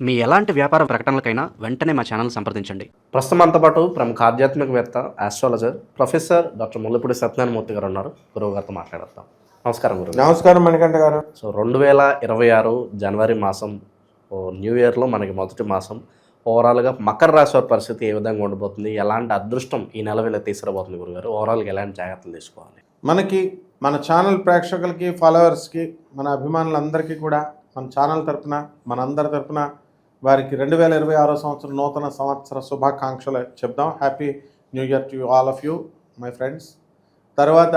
మీ ఎలాంటి వ్యాపార ప్రకటనలకైనా వెంటనే మా ఛానల్ సంప్రదించండి. ప్రస్తుతం మనతో పాటు ప్రముఖ ఆధ్యాత్మికవేత్త, astrologer professor doctor Mullapudi Satyanarayana Murthy గారు ఉన్నారు. గురువు గారితో మాట్లాడతాం. నమస్కారం గురువు. నమస్కారం మణికంఠ గారు. సో 2026 జనవరి మాసం న్యూ ఇయర్లో మనకి మొదటి మాసం. ఓవరాల్గా మకర రాశి వారి పరిస్థితి ఏ విధంగా ఉండబోతుంది, ఎలాంటి అదృష్టం ఈ నెల వేళ తీసుకురాబోతుంది గురుగారు? ఓవరాల్గా ఎలాంటి జాగ్రత్తలు తీసుకోవాలి? మన ఛానల్ ప్రేక్షకులకి, ఫాలోవర్స్కి, మన అభిమానులందరికీ కూడా మన ఛానల్ తరపున, మనందరి తరపున వారికి 2026 సంవత్సరం నూతన సంవత్సర శుభాకాంక్షలు చెప్దాం. Happy new year to all of you my friends. తర్వాత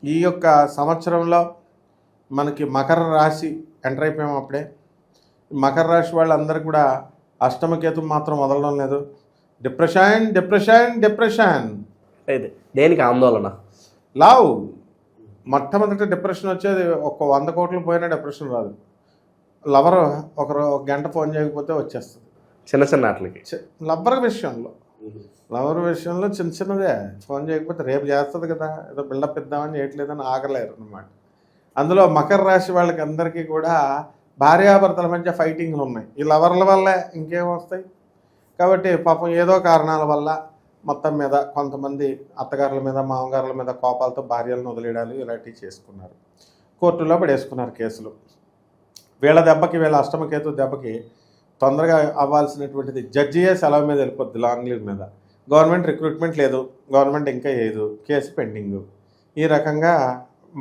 ఈ యొక్క సంవత్సరంలో మనకి మకర రాశి ఎంటర్ అయిపోయాం. అప్పుడే మకర రాశి వాళ్ళందరూ కూడా అష్టమకేతు మాత్రం వదలడం లేదు. Depression depression depression. అయితే దేనికి ఆందోళన? లావ్ మొట్టమొదటి డిప్రెషన్ వచ్చేది, ఒక 100 కోట్లు పోయినా డిప్రెషన్ రాదు. లవర్ ఒక గంట ఫోన్ చేయకపోతే వచ్చేస్తుంది. చిన్న చిన్న వాటికి, లవర్ విషయంలో చిన్న చిన్నదే. ఫోన్ చేయకపోతే రేపు చేస్తుంది కదా, ఏదో బిల్డప్ ఇద్దామని చేయట్లేదని ఆగలేరు అనమాట. అందులో మకర రాశి వాళ్ళకి అందరికీ కూడా భార్యాభర్తల మధ్య ఫైటింగ్లు ఉన్నాయి. ఈ లవర్ల వల్లే ఇంకేం వస్తాయి. కాబట్టి పాపం ఏదో కారణాల వల్ల మొత్తం మీద కొంతమంది అత్తగారుల మీద, మామగారుల మీద కోపాలతో భార్యలను వదిలేయడాలు ఇలాంటివి చేసుకున్నారు. కోర్టులో పడేసుకున్నారు కేసులు. వీళ్ళ దెబ్బకి, వీళ్ళ అష్టమకేతు దెబ్బకి తొందరగా అవ్వాల్సినటువంటిది జడ్జియే సెలవు మీద వెళ్ళిపోద్ది, లాంగ్ లీవ్ మీద. గవర్నమెంట్ రిక్రూట్మెంట్ లేదు, గవర్నమెంట్ ఇంకా లేదు, కేసు పెండింగు. ఈ రకంగా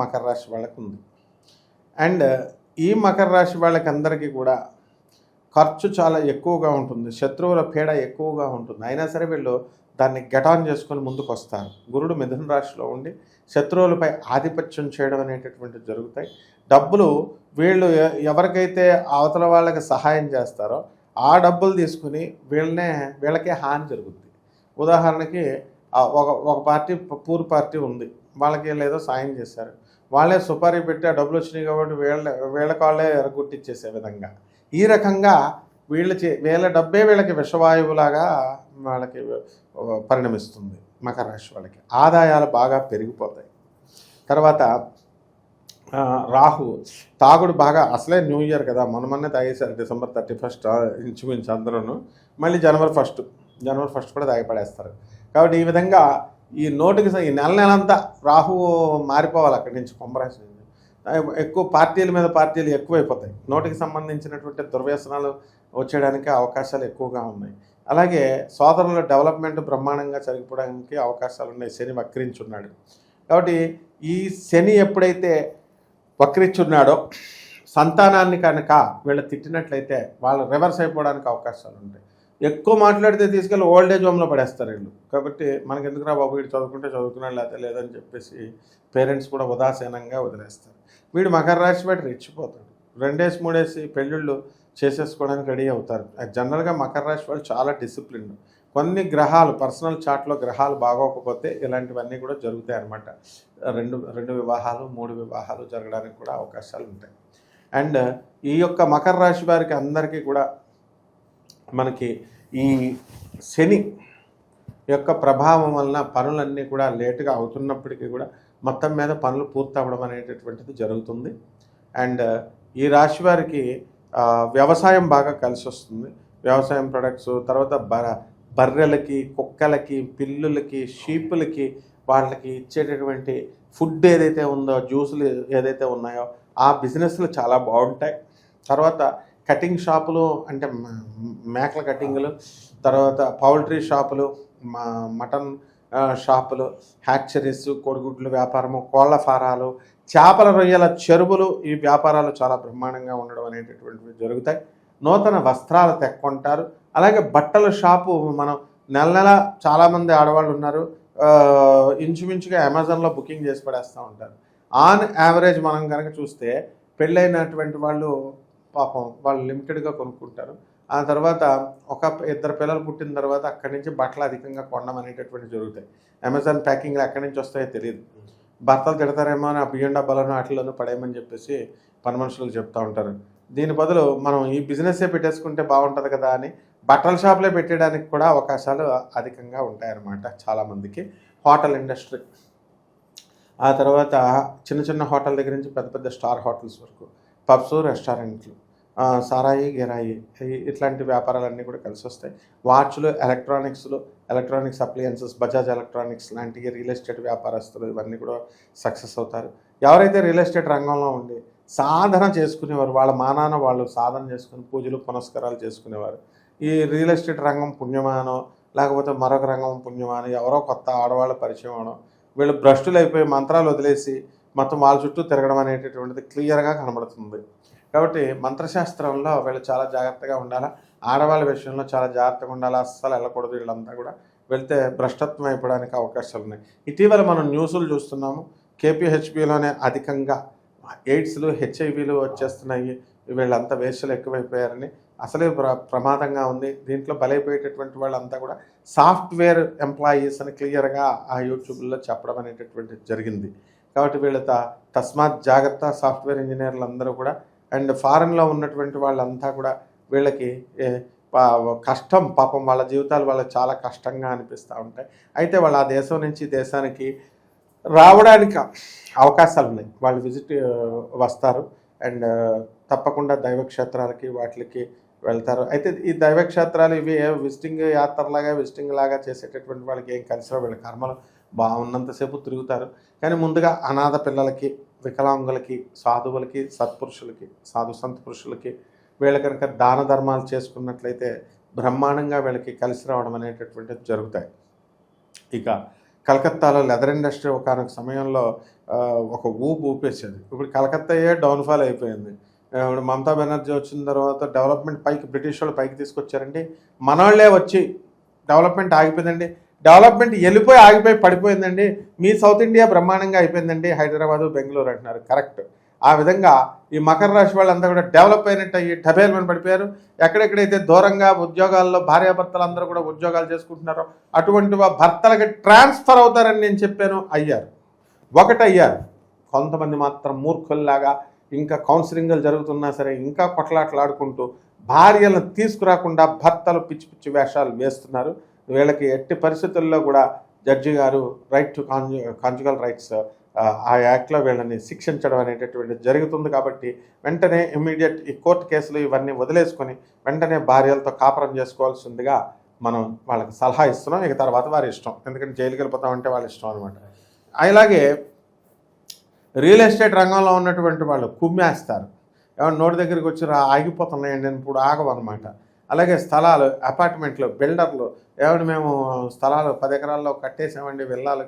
మకర రాశి వాళ్ళకు ఉంది. అండ్ ఈ మకర రాశి వాళ్ళకి అందరికీ కూడా ఖర్చు చాలా ఎక్కువగా ఉంటుంది, శత్రువుల పీడ ఎక్కువగా ఉంటుంది. అయినా సరే వీళ్ళు దాన్ని గెటాన్ చేసుకొని ముందుకు వస్తారు. గురుడు మిథున రాశిలో ఉండి శత్రువులపై ఆధిపత్యం చేయడం అనేటటువంటివి జరుగుతాయి. డబ్బులు వీళ్ళు ఎవరికైతే అవతల వాళ్ళకి సహాయం చేస్తారో ఆ డబ్బులు తీసుకుని వీళ్ళకే హాని జరుగుతుంది. ఉదాహరణకి ఒక పార్టీ, పూర్ పార్టీ ఉంది, వాళ్ళకి లేదో సాయం చేశారు, వాళ్ళే సుపారీ పెట్టి ఆ డబ్బులు వచ్చినాయి కాబట్టి వీళ్ళకి వాళ్ళే ఎరగొట్టించేసే విధంగా, ఈ రకంగా వీళ్ళ డబ్బే వీళ్ళకి విషవాయువులాగా వాళ్ళకి పరిణమిస్తుంది. మకర రాశి వాళ్ళకి ఆదాయాలు బాగా పెరిగిపోతాయి. తర్వాత రాహు తాగుడు బాగా, అసలే న్యూ ఇయర్ కదా, మొన్నే తాగేశారు. December 31 ఇంచుమించు అందరూ. మళ్ళీ January 1 కూడా తాగిపడేస్తారు. కాబట్టి ఈ విధంగా ఈ ఈ నెలంతా రాహు మారిపోవాలి అక్కడి నుంచి, కుంభరాశి నుంచి. ఎక్కువ పార్టీల మీద పార్టీలు ఎక్కువైపోతాయి. నోటికి సంబంధించినటువంటి దుర్వ్యసనాలు వచ్చేయడానికి అవకాశాలు ఎక్కువగా ఉన్నాయి. అలాగే సోదరుల డెవలప్మెంట్ బ్రహ్మాండంగా జరిగిపోవడానికి అవకాశాలు ఉన్నాయి. శని వక్రించున్నాడు. కాబట్టి ఈ శని ఎప్పుడైతే వక్రించున్నాడో సంతానాన్ని కనుక వీళ్ళు తిట్టినట్లయితే వాళ్ళు రివర్స్ అయిపోవడానికి అవకాశాలు ఉంటాయి. ఎక్కువ మాట్లాడితే తీసుకెళ్ళి ఓల్డ్ ఏజ్ హోమ్లో పడేస్తారు వీళ్ళు. కాబట్టి మనకి ఎందుకురా బాబు, వీడు చదువుకుంటే చదువుకున్నాడు, లేకపోతే లేదని చెప్పేసి పేరెంట్స్ కూడా ఉదాసీనంగా వదిలేస్తారు. వీడు మకర రాశి వాడు రెచ్చిపోతాడు. 2-3 పెళ్ళిళ్ళు చేసేసుకోవడానికి రెడీ అవుతారు. జనరల్గా మకర రాశి వాళ్ళు చాలా డిసిప్లిన్. కొన్ని గ్రహాలు, పర్సనల్ చార్ట్లో గ్రహాలు బాగోకపోతే ఇలాంటివన్నీ కూడా జరుగుతాయి అన్నమాట. 2 వివాహాలు 3 వివాహాలు జరగడానికి కూడా అవకాశాలు ఉంటాయి. అండ్ ఈ యొక్క మకర రాశి వారికి అందరికీ కూడా మనకి ఈ శని యొక్క ప్రభావం వలన పనులన్నీ కూడా లేటుగా అవుతున్నప్పటికీ కూడా మొత్తం మీద పనులు పూర్తి అవ్వడం అనేటటువంటిది జరుగుతుంది. అండ్ ఈ రాశి వారికి వ్యవసాయం బాగా కలిసి వస్తుంది. వ్యవసాయం ప్రొడక్ట్స్, తర్వాత బర్రెలకి, కుక్కలకి, పిల్లులకి, షీపులకి వాళ్ళకి ఇచ్చేటటువంటి ఫుడ్ ఏదైతే ఉందో, జ్యూసులు ఏదైతే ఉన్నాయో ఆ బిజినెస్లు చాలా బాగుంటాయి. తర్వాత కటింగ్ షాపులు, అంటే మేకల కటింగ్లు, తర్వాత పౌల్ట్రీ షాపులు, మటన్ షాపులు, హ్యాచరీస్, కోడిగుడ్లు వ్యాపారము, కోళ్ల ఫారాలు, చేపల రొయ్యల చెరువులు, ఈ వ్యాపారాలు చాలా బ్రహ్మాండంగా ఉండడం అనేటటువంటివి జరుగుతాయి. నూతన వస్త్రాలు తెక్కొంటారు. అలాగే బట్టల షాపు, మనం నెల చాలామంది ఆడవాళ్ళు ఉన్నారు, ఇంచుమించుగా అమెజాన్లో బుకింగ్ చేసి పడేస్తూ ఉంటారు. ఆన్ యావరేజ్ మనం కనుక చూస్తే పెళ్ళైనటువంటి వాళ్ళు పాపం వాళ్ళు లిమిటెడ్గా కొనుక్కుంటారు. ఆ తర్వాత 1-2 పిల్లలు పుట్టిన తర్వాత అక్కడి నుంచి బట్టలు అధికంగా కొనడం అనేటటువంటి జరుగుతాయి. అమెజాన్ ప్యాకింగ్లు ఎక్కడి నుంచి వస్తాయో తెలియదు. భర్తలు తిడతారేమో అని ఆ బియ్యం డబ్బాలను వాటిలోనూ పడేయమని చెప్పేసి పని మనుషులు చెప్తూ ఉంటారు. దీని బదులు మనం ఈ బిజినెస్సే పెట్టేసుకుంటే బాగుంటుంది కదా అని బట్టల షాపులే పెట్టడానికి కూడా అవకాశాలు అధికంగా ఉంటాయన్నమాట చాలామందికి. హోటల్ ఇండస్ట్రీ, ఆ తర్వాత చిన్న చిన్న హోటల్ దగ్గర నుంచి పెద్ద పెద్ద స్టార్ హోటల్స్ వరకు, పబ్స్, రెస్టారెంట్లు, సారాయి గిరాయి ఇట్లాంటి వ్యాపారాలన్నీ కూడా కలిసి వస్తాయి. వాచ్లు, ఎలక్ట్రానిక్స్ అప్లయన్సెస్, బజాజ్ ఎలక్ట్రానిక్స్ లాంటి రియల్ ఎస్టేట్ వ్యాపారస్తులు ఇవన్నీ కూడా సక్సెస్ అవుతారు. ఎవరైతే రియల్ ఎస్టేట్ రంగంలో ఉండి సాధన చేసుకునేవారు, వాళ్ళ మానాన వాళ్ళు సాధన చేసుకుని పూజలు పునస్కారాలు చేసుకునేవారు, ఈ రియల్ ఎస్టేట్ రంగం పుణ్యమానో లేకపోతే మరొక రంగం పుణ్యమానో ఎవరో కొత్త ఆడవాళ్ళ పరిచయం అవడం, వీళ్ళు భ్రష్టులు అయిపోయి మంత్రాలు వదిలేసి మొత్తం వాళ్ళ చుట్టూ తిరగడం అనేటటువంటిది క్లియర్గా కనబడుతుంది. కాబట్టి మంత్రశాస్త్రంలో వీళ్ళు చాలా జాగ్రత్తగా ఉండాలా, ఆడవాళ్ళ విషయంలో చాలా జాగ్రత్తగా ఉండాలా, అస్సలు వెళ్ళకూడదు. వీళ్ళంతా కూడా వెళ్తే భ్రష్టత్వం అయిపోవడానికి అవకాశాలు ఉన్నాయి. ఇటీవల మనం న్యూస్లు చూస్తున్నాము, కేపీహెచ్బీలోనే అధికంగా ఎయిడ్స్లు, హెచ్ఐవీలు వచ్చేస్తున్నాయి, వీళ్ళంతా వేషలు ఎక్కువైపోయారని. అసలే ప్రమాదంగా ఉంది. దీంట్లో బలైపోయేటటువంటి వాళ్ళంతా కూడా సాఫ్ట్వేర్ ఎంప్లాయీస్ అని క్లియర్గా ఆ యూట్యూబ్లో చెప్పడం అనేటటువంటిది జరిగింది. కాబట్టి వీళ్ళ తస్మాత్ జాగ్రత్త, సాఫ్ట్వేర్ ఇంజనీర్లు అందరూ కూడా. అండ్ ఫారెన్లో ఉన్నటువంటి వాళ్ళంతా కూడా వీళ్ళకి కష్టం, పాపం వాళ్ళ జీవితాలు వాళ్ళకి చాలా కష్టంగా అనిపిస్తూ ఉంటాయి. అయితే వాళ్ళు ఆ దేశం నుంచి దేశానికి రావడానికి అవకాశాలు ఉన్నాయి. వాళ్ళు విజిట్ వస్తారు అండ్ తప్పకుండా దైవక్షేత్రాలకి వాటికి వెళ్తారు. అయితే ఈ దైవక్షేత్రాలు ఇవి విజిటింగ్ లాగా చేసేటటువంటి వాళ్ళకి ఏం కలిసినా వీళ్ళ కర్మలు బాగున్నంతసేపు తిరుగుతారు. కానీ ముందుగా అనాథ పిల్లలకి, వికలాంగులకి, సాధువులకి, సత్పురుషులకి, సంత పురుషులకి వీళ్ళ కనుక దాన ధర్మాలు చేసుకున్నట్లయితే బ్రహ్మాండంగా వీళ్ళకి కలిసి రావడం అనేటటువంటిది జరుగుతాయి. ఇక కలకత్తాలో లెదర్ ఇండస్ట్రీ ఒకనొక సమయంలో ఒక ఊపేసేది. ఇప్పుడు కలకత్తాయే డౌన్ఫాల్ అయిపోయింది. ఇప్పుడు మమతా బెనర్జీ వచ్చిన తర్వాత డెవలప్మెంట్ బ్రిటిష్ వాళ్ళు పైకి తీసుకొచ్చారండి. మనోళ్ళే వచ్చి డెవలప్మెంట్ ఆగిపోయిందండి, డెవలప్మెంట్ వెళ్ళిపోయి ఆగిపోయి పడిపోయిందండి, మీ సౌత్ ఇండియా బ్రహ్మాండంగా అయిపోయిందండి, హైదరాబాదు, బెంగళూరు అంటున్నారు. కరెక్ట్. ఆ విధంగా ఈ మకర రాశి వాళ్ళంతా కూడా డెవలప్ అయినట్టు అయ్యి డబేల్మని పడిపోయారు. ఎక్కడెక్కడైతే దూరంగా ఉద్యోగాల్లో భార్యాభర్తలు అందరూ కూడా ఉద్యోగాలు చేసుకుంటున్నారో అటువంటి భర్తలకి ట్రాన్స్ఫర్ అవుతారని నేను చెప్పాను, అయ్యారు. ఒకటయ్యారు. కొంతమంది మాత్రం మూర్ఖుల్లాగా ఇంకా కౌన్సిలింగ్లు జరుగుతున్నా సరే ఇంకా కొట్లాటలాడుకుంటూ భార్యలను తీసుకురాకుండా భర్తలు పిచ్చి పిచ్చి వేషాలు వేస్తున్నారు. వీళ్ళకి ఎట్టి పరిస్థితుల్లో కూడా జడ్జి గారు రైట్ టు కాంజుగల్ రైట్స్ ఆ యాక్ట్లో వీళ్ళని శిక్షించడం అనేటటువంటిది జరుగుతుంది. కాబట్టి వెంటనే ఇమ్మీడియట్ ఈ కోర్టు కేసులు ఇవన్నీ వదిలేసుకొని వెంటనే భార్యలతో కాపురం చేసుకోవాల్సిందిగా మనం వాళ్ళకి సలహా ఇస్తున్నాం. ఇక తర్వాత వారి ఇష్టం, ఎందుకంటే జైలుకి వెళ్ళిపోతామంటే వాళ్ళ ఇష్టం అనమాట. అలాగే రియల్ ఎస్టేట్ రంగంలో ఉన్నటువంటి వాళ్ళు కుమ్మేస్తారు. ఏమన్నా నోటి దగ్గరికి వచ్చి ఆగిపోతున్నాయండి, నేను ఇప్పుడు ఆగవన్నమాట. అలాగే స్థలాలు, అపార్ట్మెంట్లు, బిల్డర్లు ఏమంటే మేము స్థలాలు 10 ఎకరాల్లో కట్టేసామండి, విల్లాలు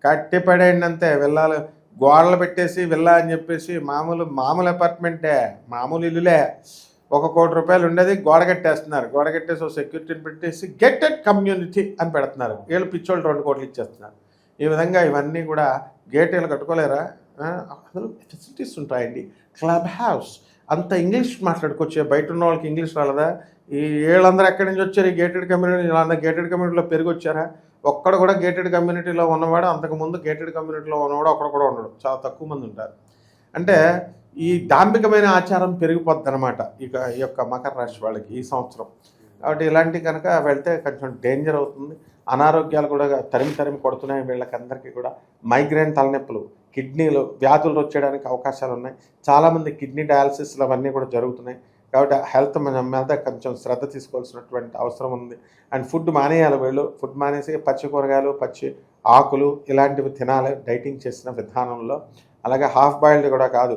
కట్టి పడేయండి అంతే. విల్లాలు గోడలు పెట్టేసి విల్లా అని చెప్పేసి మామూలు అపార్ట్మెంటే, మామూలు ఇల్లులే. 1 కోటి రూపాయలు ఉండేది గోడ కట్టేస్తున్నారు. గోడ కట్టేసి ఒక సెక్యూరిటీని పెట్టేసి గేటెడ్ కమ్యూనిటీ అని పెడుతున్నారు. వీళ్ళు పిచ్చోళ్ళు 2 కోట్లు ఇచ్చేస్తున్నారు. ఈ విధంగా ఇవన్నీ కూడా గేట్లు కట్టుకోలేరా? అసలు ఫెసిలిటీస్ ఉంటాయండి. క్లబ్ హౌస్ అంత ఇంగ్లీష్ మాట్లాడుకోవచ్చు. బయట ఉన్న వాళ్ళకి ఇంగ్లీష్ రాలేదా? ఈ వీళ్ళందరూ ఎక్కడి నుంచి వచ్చారు? ఈ గేటెడ్ కమ్యూనిటీ, వీళ్ళందరూ గేటెడ్ కమ్యూనిటీలో పెరిగి వచ్చారా? ఒక్కడ కూడా గేటెడ్ కమ్యూనిటీలో ఉన్నవాడు, అంతకుముందు గేటెడ్ కమ్యూనిటీలో ఉన్నవాడు ఒక్కడ కూడా ఉండడు, చాలా తక్కువ మంది ఉంటారు. అంటే ఈ దాంభికమైన ఆచారం పెరిగిపోద్ది అనమాట ఈ యొక్క మకర రాశి వాళ్ళకి ఈ సంవత్సరం. కాబట్టి ఇలాంటి కనుక వెళ్తే కొంచెం డేంజర్ అవుతుంది. అనారోగ్యాలు కూడా తరిమి కొడుతున్నాయి. వీళ్ళకందరికీ కూడా మైగ్రేన్, తలనొప్పులు, కిడ్నీలు వ్యాధులు వచ్చేయడానికి అవకాశాలు ఉన్నాయి. చాలామంది కిడ్నీ డయాలసిస్లు అవన్నీ కూడా జరుగుతున్నాయి. కాబట్టి హెల్త్ మీద కొంచెం శ్రద్ధ తీసుకోవాల్సినటువంటి అవసరం ఉంది. అండ్ ఫుడ్ మానేయాలి. వీళ్ళు ఫుడ్ మానేసి పచ్చి కూరగాయలు, పచ్చి ఆకులు ఇలాంటివి తినాలి డైటింగ్ చేసిన విధానంలో. అలాగే హాఫ్ బాయిల్డ్ కూడా కాదు,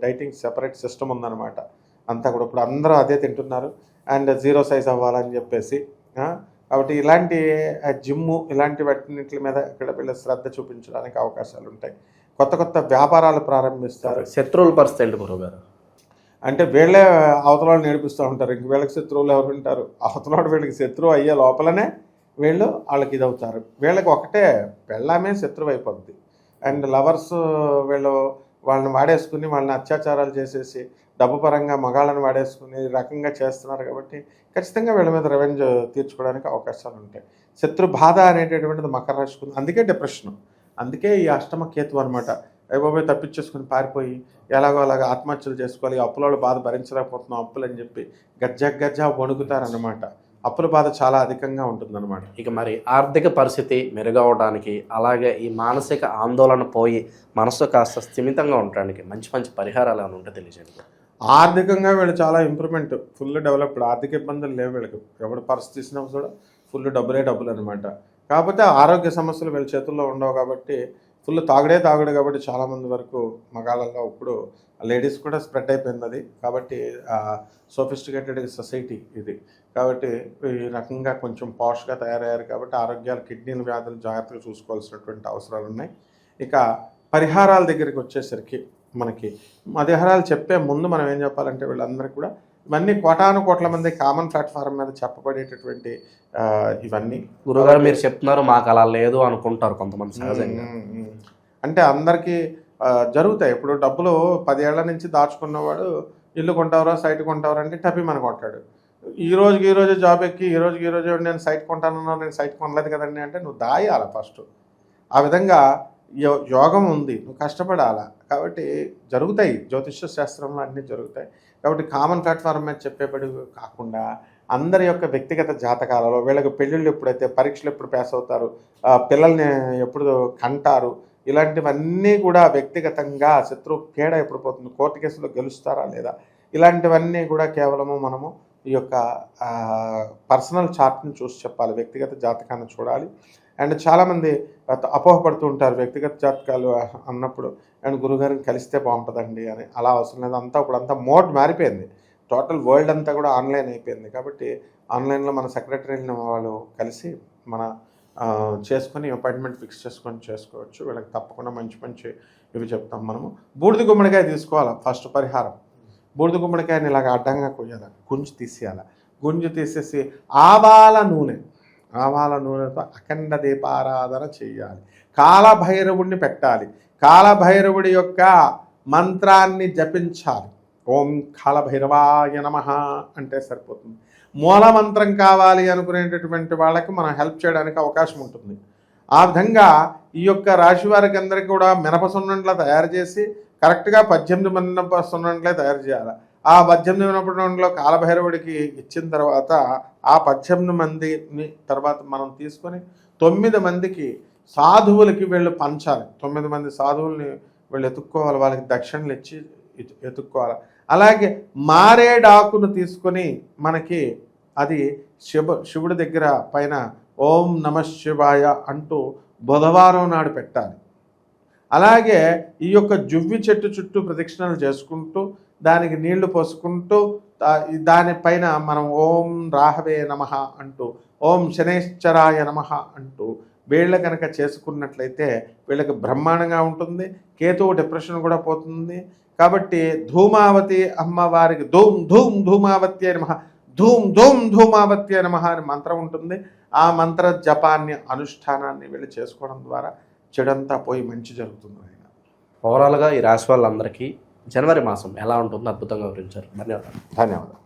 డైటింగ్ సెపరేట్ సిస్టమ్ ఉందన్నమాట అంతా కూడా. ఇప్పుడు అందరూ అదే తింటున్నారు. అండ్ 0 సైజ్ అవ్వాలని చెప్పేసి. కాబట్టి ఇలాంటి జిమ్ము ఇలాంటి వాటి మీద ఇక్కడ వీళ్ళు శ్రద్ధ చూపించడానికి అవకాశాలు ఉంటాయి. కొత్త వ్యాపారాలు ప్రారంభిస్తారు. శత్రువుల పరిస్థితి ఏంటి గురువుగారు? అంటే వీళ్ళే అవతలాడు నేర్పిస్తూ ఉంటారు. ఇంక వీళ్ళకి శత్రువులు ఎవరు ఉంటారు? అవతలాడు వీళ్ళకి శత్రువు అయ్యే లోపలనే వీళ్ళు వాళ్ళకి ఇదవుతారు. వీళ్ళకి ఒకటే పెళ్ళామే శత్రువు అయిపోద్ది. అండ్ లవర్స్ వాళ్ళని వాడేసుకుని వాళ్ళని అత్యాచారాలు చేసేసి డబ్బు పరంగా మగాళ్ళని వాడేసుకుని రకంగా చేస్తున్నారు. కాబట్టి ఖచ్చితంగా వీళ్ళ మీద రెవెంజ్ తీర్చుకోవడానికి అవకాశాలు ఉంటాయి. శత్రు బాధ అనేటటువంటిది మకర రాశికి ఉంది. అందుకే డిప్రెషన్, అందుకే ఈ అష్టమ కేతు అనమాట. అయిపోయి తప్పించేసుకుని పారిపోయి ఎలాగో అలాగ ఆత్మహత్యలు చేసుకోవాలి, అప్పుల బాధ భరించలేకపోతున్నాం అప్పులు అని చెప్పి గజ్జా వణుకుతారన్నమాట. అప్పుల బాధ చాలా అధికంగా ఉంటుందన్నమాట. ఇక మరి ఆర్థిక పరిస్థితి మెరుగవడానికి, అలాగే ఈ మానసిక ఆందోళన పోయి మనసు కాస్త స్థిమితంగా ఉండడానికి మంచి పరిహారాలు ఏమైనా ఉంటే తెలియజేయండి. ఆర్థికంగా వీళ్ళు చాలా ఇంప్రూవ్మెంట్, ఫుల్ డెవలప్డ్, ఆర్థిక ఇబ్బందులు లేవు వీళ్ళకి. ఎవడు పర్స్ తీసినా కూడా ఫుల్ డబ్బులు అనమాట. కాకపోతే ఆరోగ్య సమస్యలు వీళ్ళ చేతుల్లో ఉండవు కాబట్టి ఫుల్ తాగుడు కాబట్టి చాలామంది వరకు మగాళ్ళల్లో ఇప్పుడు లేడీస్ కూడా స్ప్రెడ్ అయిపోయింది అది. కాబట్టి సోఫిస్టికేటెడ్ సొసైటీ ఇది. కాబట్టి ఈ రకంగా కొంచెం పాష్గా తయారయ్యారు కాబట్టి ఆరోగ్యాలు, కిడ్నీల వ్యాధులు జాగ్రత్తగా చూసుకోవాల్సినటువంటి అవసరాలు ఉన్నాయి. ఇక పరిహారాల దగ్గరికి వచ్చేసరికి మనకి పరిహారాలు చెప్పే ముందు మనం ఏం చెప్పాలంటే వీళ్ళందరికీ కూడా ఇవన్నీ కోట్ల మంది కామన్ ప్లాట్ఫామ్ మీద చెప్పబడేటటువంటి ఇవన్నీ. గురుగారు మీరు చెప్తున్నారు, మాకు అలా లేదు అనుకుంటారు కొంతమంది సహజంగా. అంటే అందరికీ జరుగుతాయి. ఇప్పుడు డబ్బులు 10 ఏళ్ల నుంచి దాచుకున్నవాడు ఇల్లు కొంటావరా సైట్ కొంటావరా అంటే టపి మన కొంటాడు. ఈ రోజు జాబ్ ఎక్కి ఈ రోజు నేను సైట్ కొంటానన్నా, నేను సైట్ కొనలేదు కదండి అంటే నువ్వు దాయాల ఫస్ట్. ఆ విధంగా యోగం ఉంది, నువ్వు కష్టపడాలా. కాబట్టి జరుగుతాయి, జ్యోతిష్య శాస్త్రంలో అన్నీ జరుగుతాయి. కాబట్టి కామన్ ప్లాట్ఫామ్ మీద చెప్పేబడి కాకుండా అందరి యొక్క వ్యక్తిగత జాతకాలలో వీళ్ళకి పెళ్ళిళ్ళు ఎప్పుడైతే, పరీక్షలు ఎప్పుడు పాస్ అవుతారు, పిల్లల్ని ఎప్పుడు కంటారు, ఇలాంటివన్నీ కూడా వ్యక్తిగతంగా శత్రు పీడ ఎప్పుడు పోతుంది, కోర్టు కేసులో గెలుస్తారా లేదా, ఇలాంటివన్నీ కూడా కేవలము మనము ఈ యొక్క పర్సనల్ చార్ట్ని చూసి చెప్పాలి, వ్యక్తిగత జాతకాన్ని చూడాలి. అండ్ చాలామంది అపోహపడుతూ ఉంటారు వ్యక్తిగత జాతకాలు అన్నప్పుడు, అండ్ గురుగారిని కలిస్తే బాగుంటుందండి అని. అలా అవసరం లేదు. ఇప్పుడంతా మోడ్ మారిపోయింది, టోటల్ వరల్డ్ అంతా కూడా ఆన్లైన్ అయిపోయింది. కాబట్టి ఆన్లైన్లో మన సెక్రటరీని వాళ్ళు కలిసి మన చేసుకొని అపాయింట్మెంట్ ఫిక్స్ చేసుకోవచ్చు. వీళ్ళకి తప్పకుండా మంచి ఇవి చెప్తాం మనము. బూడిద గుమ్మడికాయ తీసుకోవాలి ఫస్ట్ పరిహారం. బూడిద గుమ్మడికాయని ఇలాగ అడ్డంగా కొయ్యాలి, గుంజు తీసేయాలి. గుంజు తీసేసి ఆవాల నూనెతో అఖండ దీపారాధన చేయాలి. కాలభైరవుడిని పెట్టాలి. కాలభైరవుడి యొక్క మంత్రాన్ని జపించాలి. ఓం కాలభైరవాయ నమః అంటే సరిపోతుంది. మూలమంత్రం కావాలి అనుకునేటటువంటి వాళ్ళకి మనం హెల్ప్ చేయడానికి అవకాశం ఉంటుంది. ఆ విధంగా ఈ యొక్క రాశి వారికి అందరికీ కూడా మినప సున్నుండలు తయారు చేసి కరెక్ట్గా 18 మినప సున్నుండలే తయారు చేయాలి. ఆ 18 మినప సున్నుండలో కాలభైరవుడికి ఇచ్చిన తర్వాత ఆ 18 మందిని తర్వాత మనం తీసుకొని 9 మందికి సాధువులకి వీళ్ళు పంచాలి. 9 మంది సాధువుల్ని వీళ్ళు ఎత్తుక్కోవాలి, వాళ్ళకి దక్షిణలు ఇచ్చి ఎత్తుక్కోవాలి. అలాగే మారేడాకును తీసుకొని మనకి అది శివుడి దగ్గర పైన ఓం నమ శివాయ అంటూ బుధవారం నాడు పెట్టాలి. అలాగే ఈ యొక్క జువ్వి చెట్టు చుట్టూ ప్రదక్షిణలు చేసుకుంటూ దానికి నీళ్లు పోసుకుంటూ దానిపైన మనం ఓం రాహవే నమః అంటూ ఓం శనేశ్వరాయ నమః అంటూ వీళ్ళ కనుక చేసుకున్నట్లయితే వీళ్ళకి బ్రహ్మాండంగా ఉంటుంది. కేతువు డిప్రెషన్ కూడా పోతుంది. కాబట్టి ధూమావతి అమ్మవారికి ధూమావతి అని నమః, ధూమావతి అని నమః అని మంత్రం ఉంటుంది. ఆ మంత్ర జపాన్ని, అనుష్ఠానాన్ని వీళ్ళు చేసుకోవడం ద్వారా చెడంతా పోయి మంచి జరుగుతుంది. ఓవరాల్గా ఈ రాశి వాళ్ళందరికీ జనవరి మాసం ఎలా ఉంటుందో అద్భుతంగా వివరించారు. ధన్యవాదాలు.